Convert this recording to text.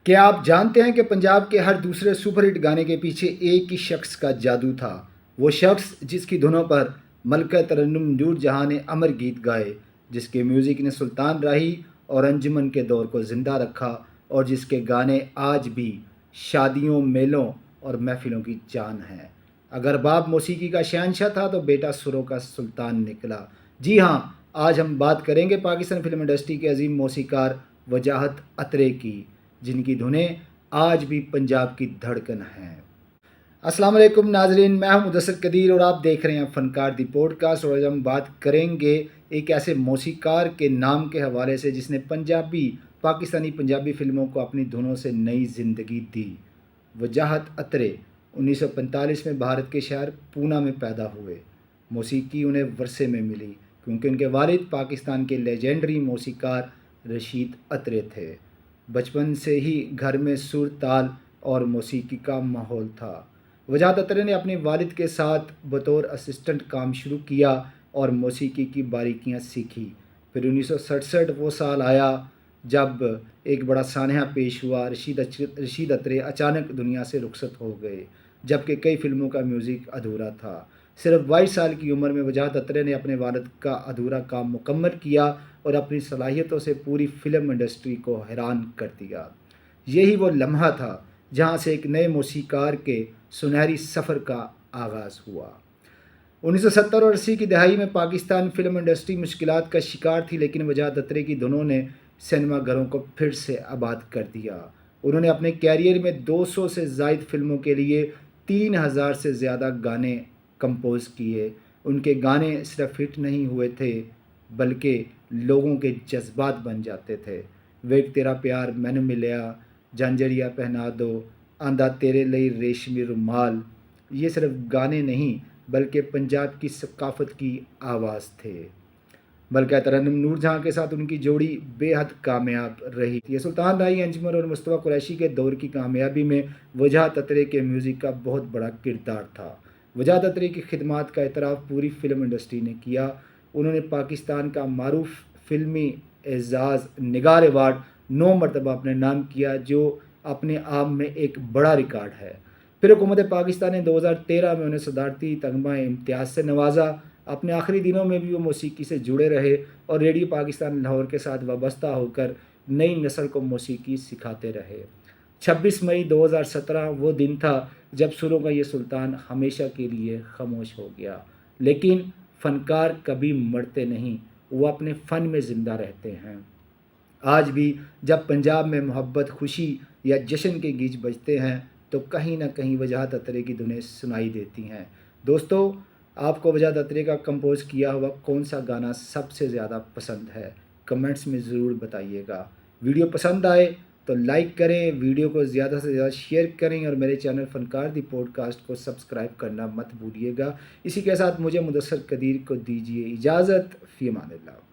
کیا آپ جانتے ہیں کہ پنجاب کے ہر دوسرے سپر ہٹ گانے کے پیچھے ایک ہی شخص کا جادو تھا؟ وہ شخص جس کی دھنوں پر ملکہ ترنم نور جہاں نے امر گیت گائے، جس کے میوزک نے سلطان راہی اور انجمن کے دور کو زندہ رکھا، اور جس کے گانے آج بھی شادیوں، میلوں اور محفلوں کی جان ہیں۔ اگر باپ موسیقی کا شہنشاہ تھا تو بیٹا سروں کا سلطان نکلا۔ جی ہاں، آج ہم بات کریں گے پاکستان فلم انڈسٹری کے عظیم موسیقار وجاہت اترے کی، جن کی دھنیں آج بھی پنجاب کی دھڑکن ہیں۔ السلام علیکم ناظرین، میں ہوں مدثر قدیر اور آپ دیکھ رہے ہیں فنکار دی پوڈ کاسٹ، اور آج ہم بات کریں گے ایک ایسے موسیقار کے نام کے حوالے سے جس نے پاکستانی پنجابی فلموں کو اپنی دھنوں سے نئی زندگی دی۔ وجاہت اترے 1945 میں بھارت کے شہر پونا میں پیدا ہوئے۔ موسیقی انہیں ورثے میں ملی کیونکہ ان کے والد پاکستان کے لیجنڈری موسیقار رشید اترے تھے۔ بچپن سے ہی گھر میں سر، تال اور موسیقی کا ماحول تھا۔ وجاہت اترے نے اپنے والد کے ساتھ بطور اسسٹنٹ کام شروع کیا اور موسیقی کی باریکیاں سیکھی۔ پھر 1967 وہ سال آیا جب ایک بڑا سانحہ پیش ہوا۔ رشید اترے اچانک دنیا سے رخصت ہو گئے، جبکہ کئی فلموں کا میوزک ادھورا تھا۔ صرف 22 سال کی عمر میں وجاہت اترے نے اپنے والد کا ادھورا کام مکمل کیا اور اپنی صلاحیتوں سے پوری فلم انڈسٹری کو حیران کر دیا۔ یہی وہ لمحہ تھا جہاں سے ایک نئے موسیقار کے سنہری سفر کا آغاز ہوا۔ 1970 اور 80 کی دہائی میں پاکستان فلم انڈسٹری مشکلات کا شکار تھی، لیکن وجاہت اترے کی دھنوں نے سینما گھروں کو پھر سے آباد کر دیا۔ انہوں نے اپنے کیریئر میں 200 سے زائد فلموں کے لیے 3000 سے زیادہ گانے کمپوز کیے۔ ان کے گانے صرف ہٹ نہیں ہوئے تھے بلکہ لوگوں کے جذبات بن جاتے تھے۔ ویک تیرا پیار مینوں ملیا، جھنجھڑیا پہنا دو، آندا تیرے لئی ریشمی رومال، یہ صرف گانے نہیں بلکہ پنجاب کی ثقافت کی آواز تھے۔ ملکہ ترنم نور جہاں کے ساتھ ان کی جوڑی بے حد کامیاب رہی۔ یہ سلطان راہی، انجمن اور مصطفیٰ قریشی کے دور کی کامیابی میں وجاہت اترے کے میوزک کا بہت بڑا کردار تھا۔ وجاہت اترے کی خدمات کا اعتراف پوری فلم انڈسٹری نے کیا۔ انہوں نے پاکستان کا معروف فلمی اعزاز نگار ایوارڈ 9 مرتبہ اپنے نام کیا، جو اپنے آپ میں ایک بڑا ریکارڈ ہے۔ پھر حکومت پاکستان نے 2013 میں انہیں صدارتی تمغہ امتیاز سے نوازا۔ اپنے آخری دنوں میں بھی وہ موسیقی سے جڑے رہے اور ریڈیو پاکستان لاہور کے ساتھ وابستہ ہو کر نئی نسل کو موسیقی سکھاتے رہے۔ 26 مئی 2017 وہ دن تھا جب سروں کا یہ سلطان ہمیشہ کے لیے خاموش ہو گیا، لیکن فنکار کبھی مرتے نہیں، وہ اپنے فن میں زندہ رہتے ہیں۔ آج بھی جب پنجاب میں محبت، خوشی یا جشن کے گیت بجتے ہیں تو کہیں نہ کہیں وجاہت اترے کی دھنیں سنائی دیتی ہیں۔ دوستو، آپ کو وجاہت اترے کا کمپوز کیا ہوا کون سا گانا سب سے زیادہ پسند ہے؟ کمنٹس میں ضرور بتائیے گا۔ ویڈیو پسند آئے تو لائک کریں، ویڈیو کو زیادہ سے زیادہ شیئر کریں اور میرے چینل فنکار دی پوڈ کاسٹ کو سبسکرائب کرنا مت بھولیے گا۔ اسی کے ساتھ مجھے مدثر قدیر کو دیجیے اجازت۔ فی امان اللہ۔